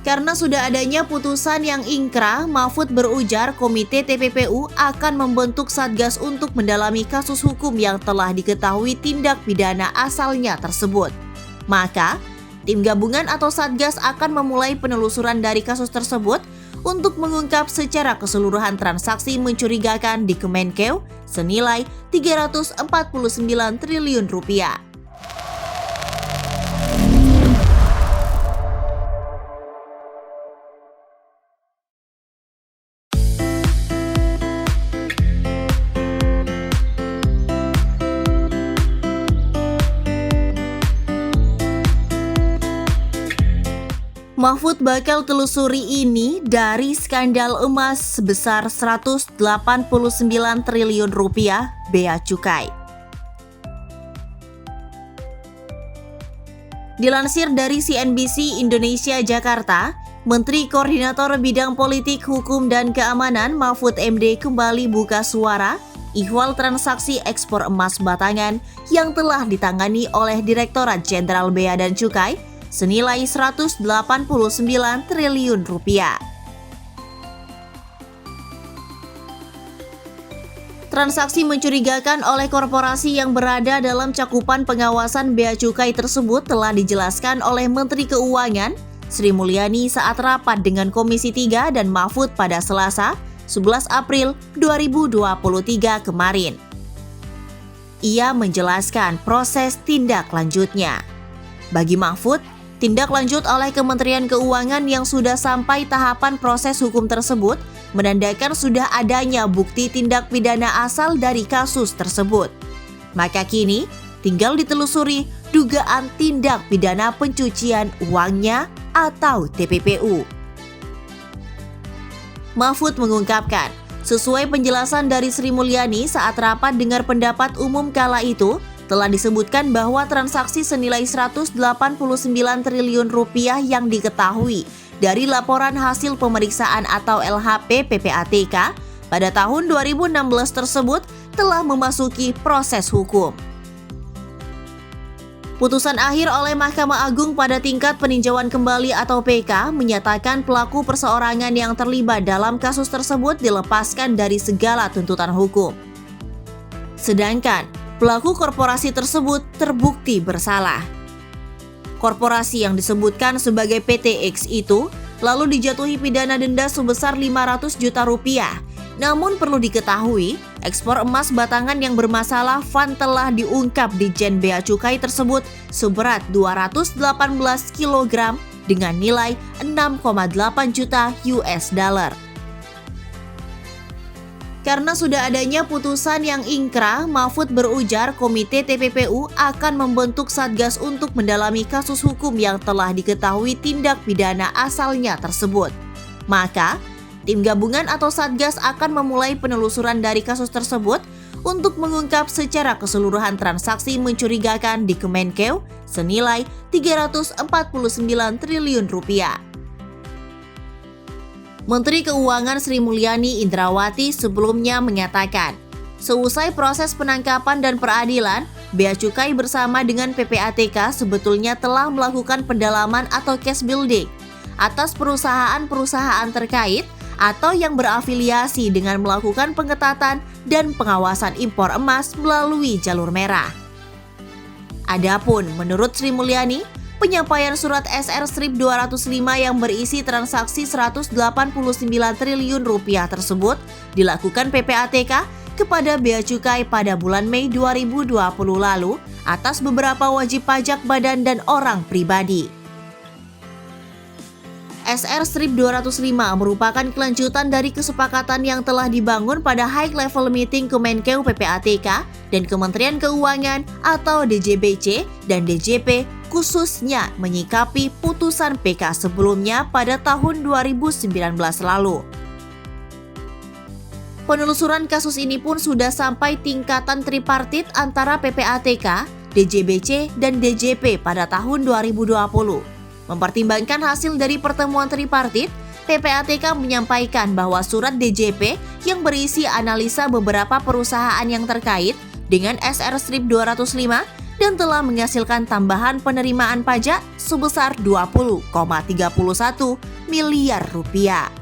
Karena sudah adanya putusan yang ingkrah, Mahfud berujar Komite TPPU akan membentuk Satgas untuk mendalami kasus hukum yang telah diketahui tindak pidana asalnya tersebut. Maka, tim gabungan atau Satgas akan memulai penelusuran dari kasus tersebut untuk mengungkap secara keseluruhan transaksi mencurigakan di Kemenkeu senilai 349 triliun rupiah. Mahfud bakal telusuri ini dari skandal emas sebesar 189 triliun rupiah bea cukai. Dilansir dari CNBC Indonesia Jakarta, Menteri Koordinator Bidang Politik, Hukum, dan Keamanan Mahfud MD kembali buka suara ihwal transaksi ekspor emas batangan yang telah ditangani oleh Direktorat Jenderal Bea dan Cukai senilai 189 triliun rupiah. Transaksi mencurigakan oleh korporasi yang berada dalam cakupan pengawasan bea cukai tersebut telah dijelaskan oleh Menteri Keuangan Sri Mulyani saat rapat dengan Komisi 3 dan Mahfud pada Selasa, 11 April 2023 kemarin. Ia menjelaskan proses tindak lanjutnya. Bagi Mahfud, tindak lanjut oleh Kementerian Keuangan yang sudah sampai tahapan proses hukum tersebut menandakan sudah adanya bukti tindak pidana asal dari kasus tersebut. Maka kini tinggal ditelusuri dugaan tindak pidana pencucian uangnya atau TPPU. Mahfud mengungkapkan, sesuai penjelasan dari Sri Mulyani saat rapat dengar pendapat umum kala itu, telah disebutkan bahwa transaksi senilai 189 triliun rupiah yang diketahui dari laporan hasil pemeriksaan atau LHP PPATK pada tahun 2016 tersebut telah memasuki proses hukum. Putusan akhir oleh Mahkamah Agung pada tingkat peninjauan kembali atau PK menyatakan pelaku perseorangan yang terlibat dalam kasus tersebut dilepaskan dari segala tuntutan hukum. Sedangkan pelaku korporasi tersebut terbukti bersalah. Korporasi yang disebutkan sebagai PTX itu lalu dijatuhi pidana denda sebesar 500 juta rupiah. Namun perlu diketahui, ekspor emas batangan yang bermasalah Van telah diungkap di Jen Bea Cukai tersebut seberat 218 kg dengan nilai 6,8 juta US dollar. Karena sudah adanya putusan yang ingkrah, Mahfud berujar Komite TPPU akan membentuk Satgas untuk mendalami kasus hukum yang telah diketahui tindak pidana asalnya tersebut. Maka, tim gabungan atau Satgas akan memulai penelusuran dari kasus tersebut untuk mengungkap secara keseluruhan transaksi mencurigakan di Kemenkeu senilai 349 triliun rupiah. Menteri Keuangan Sri Mulyani Indrawati sebelumnya menyatakan, seusai proses penangkapan dan peradilan, Bea Cukai bersama dengan PPATK sebetulnya telah melakukan pendalaman atau case building atas perusahaan-perusahaan terkait atau yang berafiliasi dengan melakukan pengetatan dan pengawasan impor emas melalui jalur merah. Adapun menurut Sri Mulyani, penyampaian surat SR Strip 205 yang berisi transaksi 189 triliun rupiah tersebut dilakukan PPATK kepada Bea Cukai pada bulan Mei 2020 lalu atas beberapa wajib pajak badan dan orang pribadi. SR Strip 205 merupakan kelanjutan dari kesepakatan yang telah dibangun pada High Level Meeting Kemenkeu PPATK dan Kementerian Keuangan atau DJBC dan DJP khususnya menyikapi putusan PK sebelumnya pada tahun 2019 lalu. Penelusuran kasus ini pun sudah sampai tingkatan tripartit antara PPATK, DJBC, dan DJP pada tahun 2020. Mempertimbangkan hasil dari pertemuan tripartit, PPATK menyampaikan bahwa surat DJP yang berisi analisa beberapa perusahaan yang terkait dengan SR Strip 205 dan telah menghasilkan tambahan penerimaan pajak sebesar 20,31 miliar rupiah.